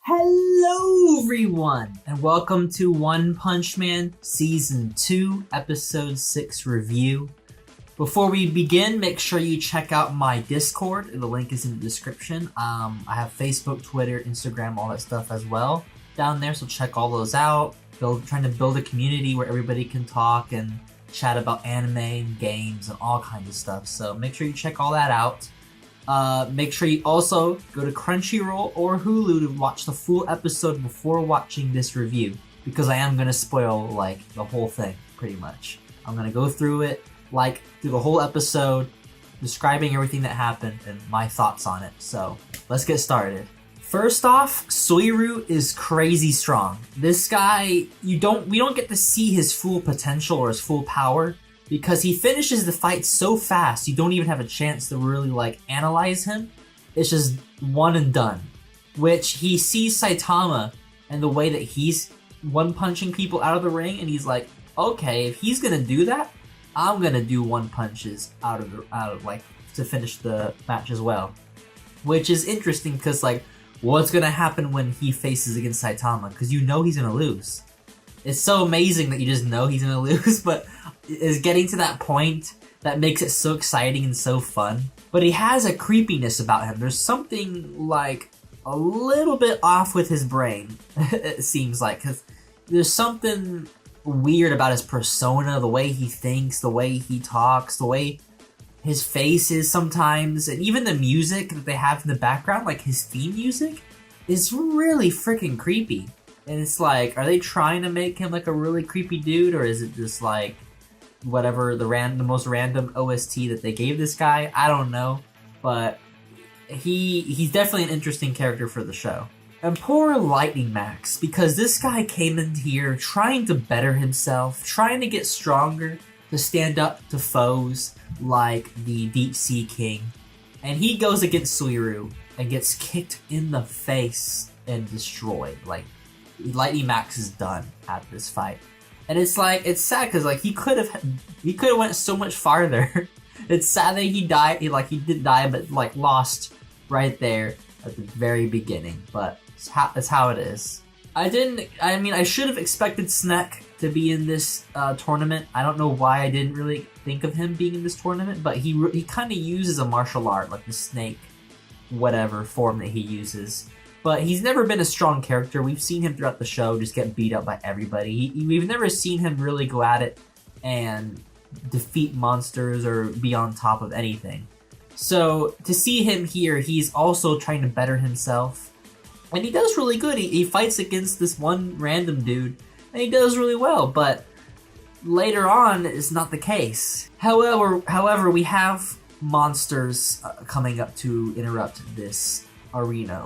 Hello everyone, and welcome to One Punch Man Season 2, Episode 6 review. Before we begin, make sure you check out my Discord. The link is in the description. I have Facebook, Twitter, Instagram, all that stuff as well down there, so check all those out. Trying to build a community where everybody can talk and chat about anime and games and all kinds of stuff, so make sure you check all that out. Make sure you also go to Crunchyroll or Hulu to watch the full episode before watching this review, because I am going to spoil, the whole thing, pretty much. I'm going to go through it, through the whole episode, describing everything that happened and my thoughts on it. So, let's get started. First off, Suiryu is crazy strong. This guy, we don't get to see his full potential or his full power, because he finishes the fight so fast, you don't even have a chance to really, analyze him. It's just one and done. Which, he sees Saitama and the way that he's one-punching people out of the ring, and he's like, okay, if he's gonna do that, I'm gonna do one punches to finish the match as well. Which is interesting, because, what's gonna happen when he faces against Saitama? Because you know he's gonna lose. It's so amazing that you just know he's gonna lose, but is getting to that point that makes it so exciting and so fun. But he has a creepiness about him. There's something a little bit off with his brain, it seems like, because there's something weird about his persona, the way he thinks, the way he talks, the way his face is sometimes, and even the music that they have in the background, his theme music, is really freaking creepy. And it's are they trying to make him a really creepy dude, or is it just whatever the most random OST that they gave this guy? I don't know, but he's definitely an interesting character for the show. And poor Lightning Max, because this guy came in here trying to better himself, trying to get stronger, to stand up to foes like the Deep Sea King, and he goes against Suiryu and gets kicked in the face and destroyed. Lightning Max is done at this fight. And it's sad because he could have went so much farther. It's sad that he died. He didn't die, but lost right there at the very beginning. But it's how it is. I should have expected Snack to be in this tournament. I don't know why I didn't really think of him being in this tournament, but he kind of uses a martial art, the snake, whatever form that he uses. But he's never been a strong character. We've seen him throughout the show just get beat up by everybody. We've never seen him really go at it and defeat monsters or be on top of anything. So to see him here, he's also trying to better himself. And he does really good. He fights against this one random dude, and he does really well. But later on, it's not the case. However, we have monsters coming up to interrupt this arena,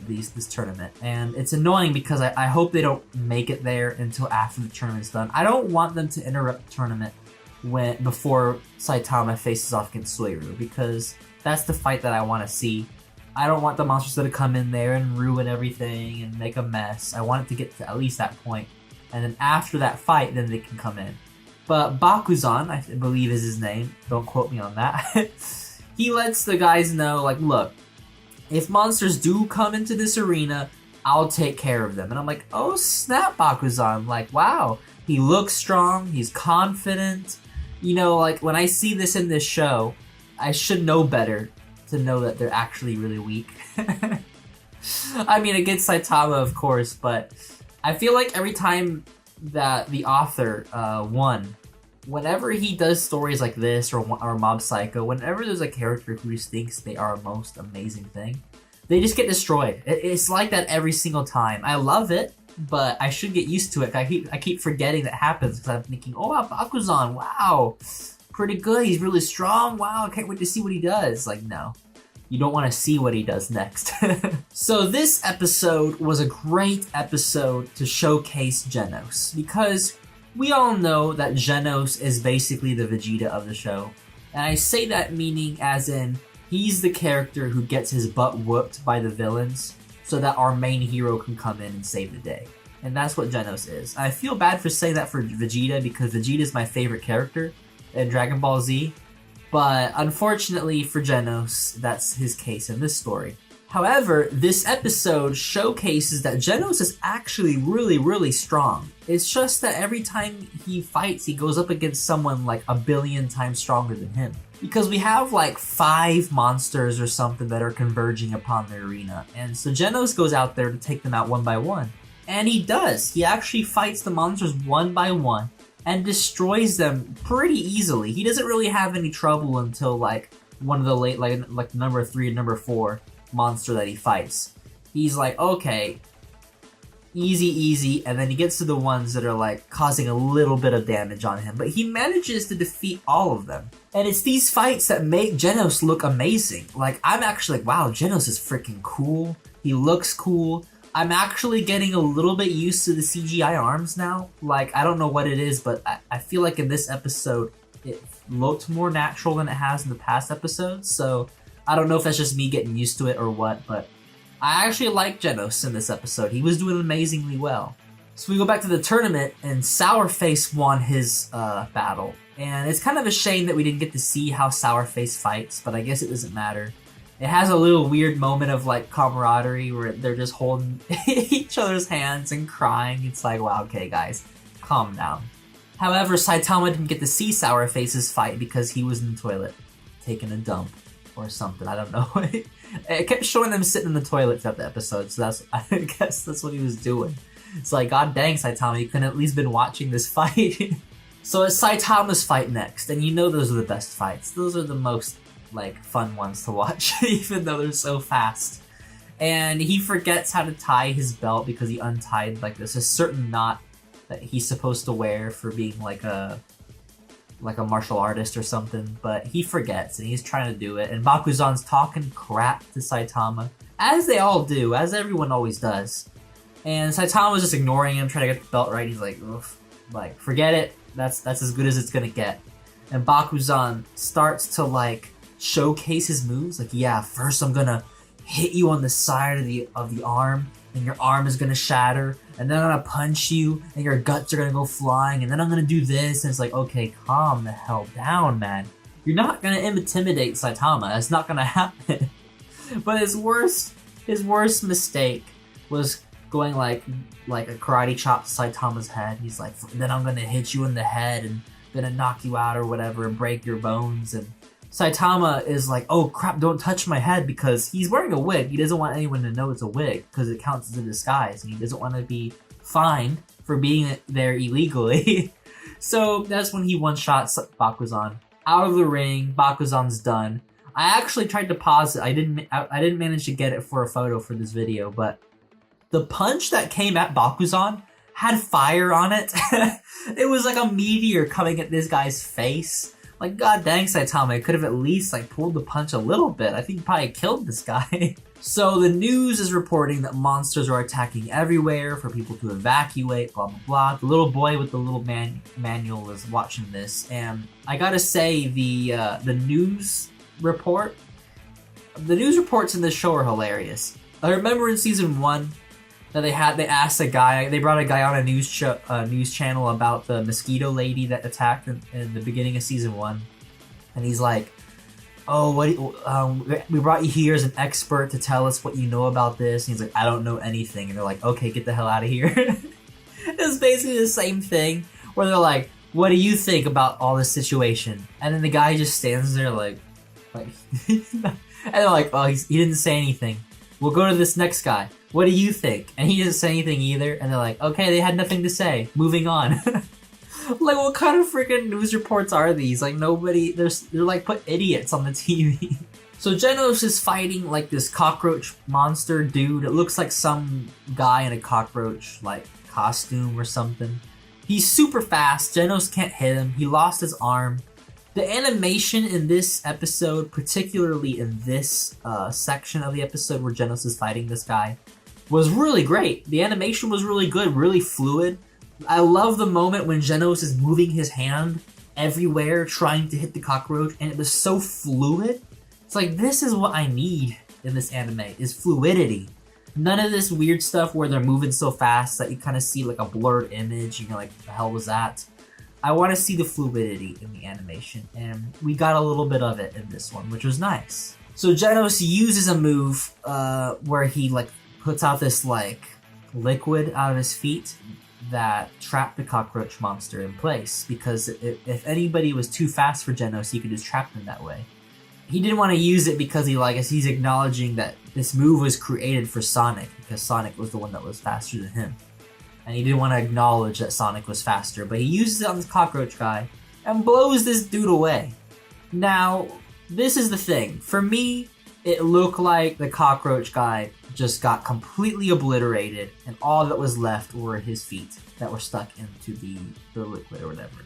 this tournament, and it's annoying because I hope they don't make it there until after the tournament's done. I don't want them to interrupt the tournament before Saitama faces off against Suiryu, because that's the fight that I want to see. I don't want the monsters to come in there and ruin everything and make a mess. I want it to get to at least that point, and then after that fight, then they can come in. But Bakuzan, I believe is his name, don't quote me on that, he lets the guys know, look, if monsters do come into this arena, I'll take care of them. And I'm like, oh snap, Bakuzan. Wow, he looks strong, he's confident. When I see this in this show, I should know better to know that they're actually really weak. Against Saitama, of course, but I feel like every time that the author won, whenever he does stories like this or Mob Psycho, whenever there's a character who just thinks they are a most amazing thing, they just get destroyed. It's like that every single time. I love it, but I should get used to it. I keep forgetting that happens because I'm thinking, oh wow, Bakuzan, wow, pretty good. He's really strong. Wow, I can't wait to see what he does. No, you don't want to see what he does next. So this episode was a great episode to showcase Genos, because we all know that Genos is basically the Vegeta of the show. And I say that meaning as in, he's the character who gets his butt whooped by the villains so that our main hero can come in and save the day. And that's what Genos is. I feel bad for saying that for Vegeta, because Vegeta is my favorite character in Dragon Ball Z. But unfortunately for Genos, that's his case in this story. However, this episode showcases that Genos is actually really strong. It's just that every time he fights, he goes up against someone like a billion times stronger than him. Because we have like 5 monsters or something that are converging upon the arena. And so Genos goes out there to take them out one by one. And he does. He actually fights the monsters one by one and destroys them pretty easily. He doesn't really have any trouble until like one of the late, like number 3 and number 4 monster that he fights. He's like, okay, easy, and then he gets to the ones that are like causing a little bit of damage on him, but he manages to defeat all of them. And it's these fights that make Genos look amazing. Like, I'm actually like, wow, Genos is freaking cool. He looks cool. I'm actually getting a little bit used to the CGI arms now. Like, I don't know what it is, but I feel like in this episode, it looked more natural than it has in the past episodes, so I don't know if that's just me getting used to it or what, but I actually like Genos in this episode. He was doing amazingly well. So we go back to the tournament, and Sourface won his battle. And it's kind of a shame that we didn't get to see how Sourface fights, but I guess it doesn't matter. It has a little weird moment of like camaraderie where they're just holding each other's hands and crying. It's like, wow, okay guys, calm down. However, Saitama didn't get to see Sourface's fight because he was in the toilet, taking a dump or something, I don't know. It kept showing them sitting in the toilet throughout the episode, so I guess that's what he was doing. It's like, god dang, Saitama, you couldn't at least been watching this fight. So it's Saitama's fight next, and you know those are the best fights. Those are the most, like, fun ones to watch, even though they're so fast. And he forgets how to tie his belt because he untied, like, there's a certain knot that he's supposed to wear for being, like a martial artist or something, but he forgets and he's trying to do it, and Bakuzan's talking crap to Saitama, as they all do, as everyone always does. And Saitama's just ignoring him, trying to get the belt right. He's like, oof, like, forget it, that's as good as it's gonna get. And Bakuzan starts to like showcase his moves, like, yeah, first I'm gonna hit you on the side of the arm, and your arm is gonna shatter, and then I'm gonna punch you, and your guts are gonna go flying, and then I'm gonna do this, and it's like, okay, calm the hell down, man. You're not gonna intimidate Saitama, that's not gonna happen. But his worst mistake was going like a karate chop to Saitama's head. He's like, then I'm gonna hit you in the head, and gonna knock you out or whatever, and break your bones, and Saitama is like, oh crap, don't touch my head, because he's wearing a wig. He doesn't want anyone to know it's a wig because it counts as a disguise, and he doesn't want to be fined for being there illegally. So that's when he one-shots Bakuzan out of the ring. Bakuzan's done. I actually tried to pause it. I didn't manage to get it for a photo for this video, but the punch that came at Bakuzan had fire on it. It was like a meteor coming at this guy's face. Like, god dang, Saitama, I could have at least, like, pulled the punch a little bit. I think you probably killed this guy. So the news is reporting that monsters are attacking everywhere for people to evacuate, blah, blah, blah. The little boy with the little manual is watching this, and I gotta say, the news reports in this show are hilarious. I remember in season 1, that they brought a guy on a news channel about the mosquito lady that attacked in the beginning of season 1, and he's like, oh, we brought you here as an expert to tell us what you know about this, and he's like, I don't know anything, and they're like, okay, get the hell out of here. It's basically the same thing, where they're like, what do you think about all this situation? And then the guy just stands there like and they're like, oh, he didn't say anything. We'll go to this next guy. What do you think? And he didn't say anything either. And they're like, okay, they had nothing to say. Moving on. Like, what kind of freaking news reports are these? Like, nobody, they're like put idiots on the TV. So Genos is fighting like this cockroach monster dude. It looks like some guy in a cockroach like costume or something. He's super fast. Genos can't hit him. He lost his arm. The animation in this episode, particularly in this section of the episode where Genos is fighting this guy, was really great. The animation was really good, really fluid. I love the moment when Genos is moving his hand everywhere trying to hit the cockroach, and it was so fluid. It's like, this is what I need in this anime, is fluidity. None of this weird stuff where they're moving so fast that you kind of see like a blurred image, and you're like, the hell was that? I want to see the fluidity in the animation, and we got a little bit of it in this one, which was nice. So Genos uses a move where he like puts out this like liquid out of his feet that trapped the cockroach monster in place, because if anybody was too fast for Genos, he could just trap them that way. He didn't want to use it because he's acknowledging that this move was created for Sonic, because Sonic was the one that was faster than him. And he didn't want to acknowledge that Sonic was faster, but he uses it on this cockroach guy and blows this dude away. Now, this is the thing. For me, it looked like the cockroach guy just got completely obliterated, and all that was left were his feet that were stuck into the liquid or whatever.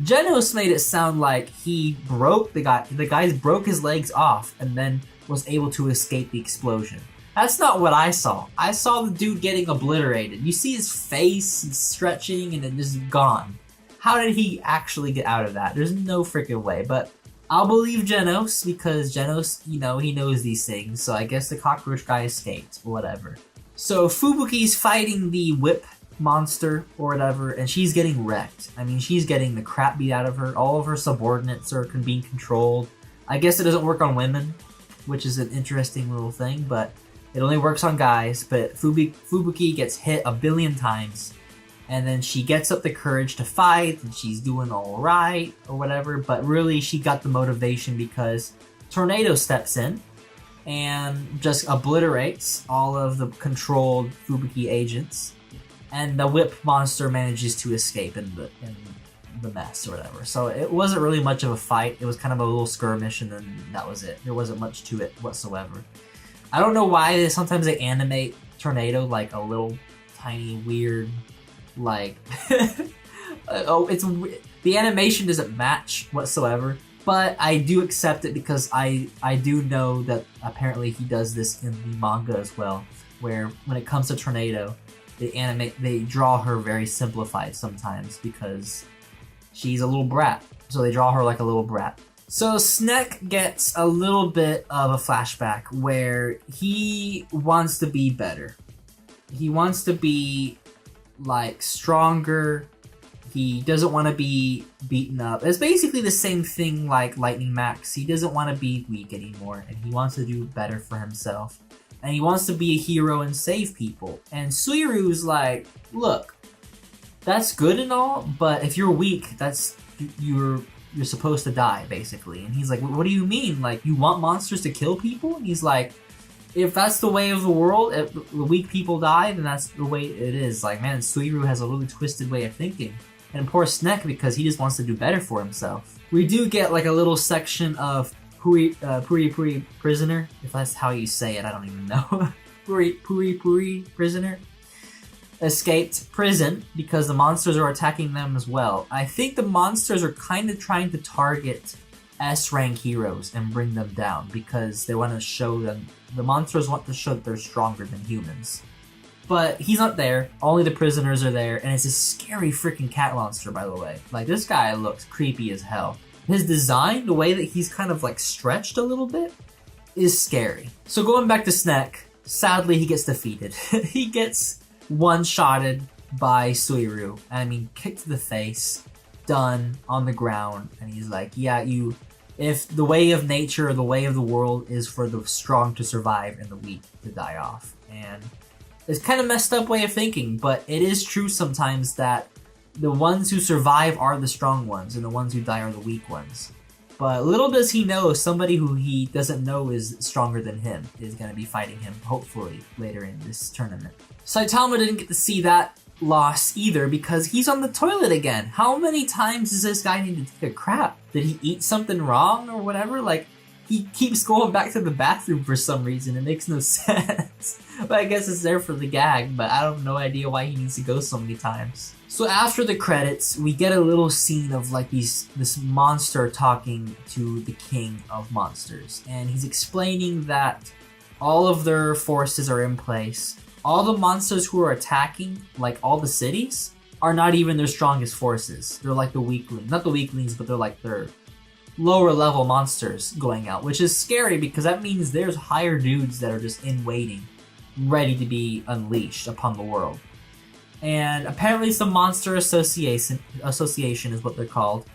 Genos made it sound like he broke the guy broke his legs off and then was able to escape the explosion. That's not what I saw. I saw the dude getting obliterated. You see his face stretching and then just gone. How did he actually get out of that? There's no freaking way, but I'll believe Genos, because Genos, you know, he knows these things, so I guess the cockroach guy escaped, whatever. So Fubuki's fighting the whip monster or whatever, and she's getting wrecked. I mean, she's getting the crap beat out of her. All of her subordinates are being controlled. I guess it doesn't work on women, which is an interesting little thing, but it only works on guys. But Fubuki gets hit a billion times, and then she gets up the courage to fight, and she's doing all right or whatever, but really she got the motivation because Tornado steps in and just obliterates all of the controlled Fubuki agents, and the whip monster manages to escape in the mess or whatever. So it wasn't really much of a fight. It was kind of a little skirmish, and then that was it. There wasn't much to it whatsoever. I don't know why sometimes they animate Tornado like a little tiny weird, like the animation doesn't match whatsoever, but I do accept it because I do know that apparently he does this in the manga as well, where when it comes to Tornado, they draw her very simplified sometimes because she's a little brat, so they draw her like a little brat. So Snek gets a little bit of a flashback where he wants to be better. He wants to be like stronger. He doesn't want to be beaten up. It's basically the same thing like Lightning Max. He doesn't want to be weak anymore, and he wants to do better for himself. And he wants to be a hero and save people. And Suiryu's like, look, that's good and all, but if you're weak, you're supposed to die, basically. And he's like, what do you mean? Like, you want monsters to kill people? And he's like, if that's the way of the world, if the weak people die, then that's the way it is. Like, man, Suiryu has a really twisted way of thinking. And poor Snek, because he just wants to do better for himself. We do get like a little section of Puri Prisoner, if that's how you say it, I don't even know. Puri Prisoner escaped prison because the monsters are attacking them as well. I think the monsters are kind of trying to target S-rank heroes and bring them down because they want to show them, the monsters want to show that they're stronger than humans. But he's not there, only the prisoners are there, and it's a scary freaking cat monster, by the way. Like, this guy looks creepy as hell. His design, the way that he's kind of like stretched a little bit, is scary. So going back to Snek, sadly he gets defeated. He gets one-shotted by Suiryu. I mean, kicked to the face, done, on the ground, and he's like, yeah, if the way of nature or the way of the world is for the strong to survive and the weak to die off. And it's kind of messed up way of thinking, but it is true sometimes that the ones who survive are the strong ones and the ones who die are the weak ones. But little does he know, somebody who he doesn't know is stronger than him is going to be fighting him, hopefully, later in this tournament. Saitama didn't get to see that loss either because he's on the toilet again. How many times does this guy need to take a crap? Did he eat something wrong or whatever? Like, he keeps going back to the bathroom for some reason. It makes no sense. But I guess it's there for the gag, but I have no idea why he needs to go so many times. So after the credits, we get a little scene of like this monster talking to the king of monsters. And he's explaining that all of their forces are in place. All the monsters who are attacking, like all the cities, are not even their strongest forces. They're like the weaklings. Not the weaklings, but they're like their lower level monsters going out. Which is scary because that means there's higher dudes that are just in waiting, ready to be unleashed upon the world. And apparently some monster association is what they're called.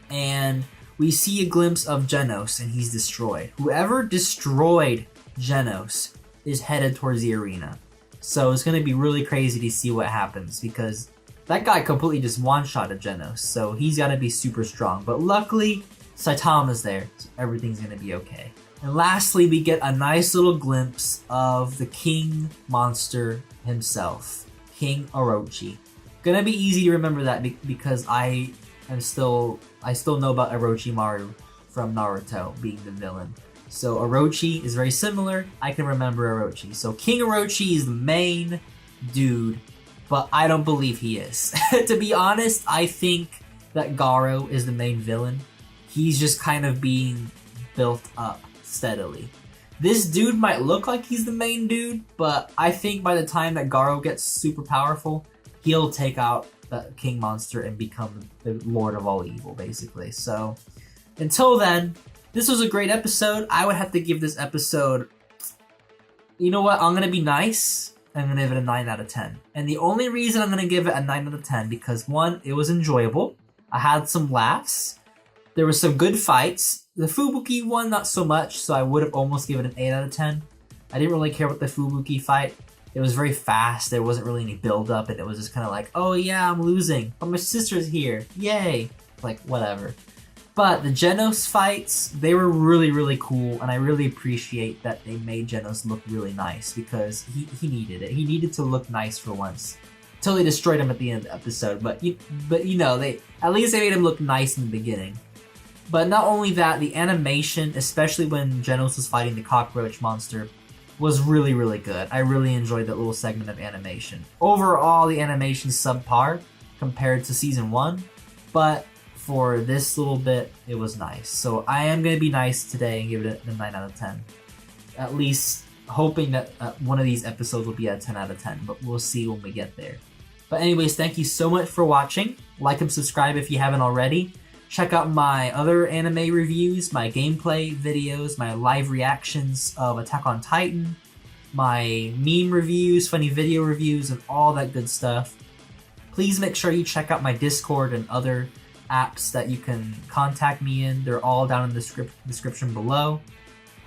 And we see a glimpse of Genos and he's destroyed. Whoever destroyed Genos is headed towards the arena. So it's going to be really crazy to see what happens because that guy completely just one-shotted Genos. So he's got to be super strong. But luckily, Saitama's there. So everything's going to be okay. And lastly, we get a nice little glimpse of the king monster himself. King Orochi. Gonna be easy to remember that because I still know about Orochimaru from Naruto being the villain. So Orochi is very similar. I can remember Orochi. So King Orochi is the main dude, but I don't believe he is. To be honest, I think that Garou is the main villain. He's just kind of being built up steadily. This dude might look like he's the main dude, but I think by the time that Garou gets super powerful, he'll take out the king monster and become the lord of all evil, basically. So, until then, this was a great episode. I would have to give this episode... You know what? I'm going to be nice. I'm going to give it a 9 out of 10. And the only reason I'm going to give it a 9 out of 10, because one, it was enjoyable. I had some laughs. There were some good fights. The Fubuki one, not so much, so I would have almost given it an 8 out of 10. I didn't really care about the Fubuki fight. It was very fast, there wasn't really any build-up, and it was just kind of like, oh yeah, I'm losing, but my sister's here, yay! Like, whatever. But the Genos fights, they were really, really cool, and I really appreciate that they made Genos look really nice, because he needed it. He needed to look nice for once. Until they destroyed him at the end of the episode, but you know, at least they made him look nice in the beginning. But not only that, the animation, especially when Genos was fighting the cockroach monster, was really, really good. I really enjoyed that little segment of animation. Overall, the animation's subpar compared to Season 1, but for this little bit, it was nice. So I am going to be nice today and give it a 9 out of 10. At least hoping that one of these episodes will be a 10 out of 10, but we'll see when we get there. But anyways, thank you so much for watching. Like and subscribe if you haven't already. Check out my other anime reviews, my gameplay videos, my live reactions of Attack on Titan, my meme reviews, funny video reviews, and all that good stuff. Please make sure you check out my Discord and other apps that you can contact me in. They're all down in the description below.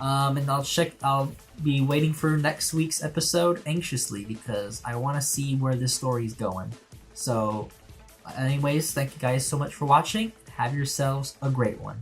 And I'll be waiting for next week's episode anxiously because I want to see where this story's going. So, anyways, thank you guys so much for watching. Have yourselves a great one.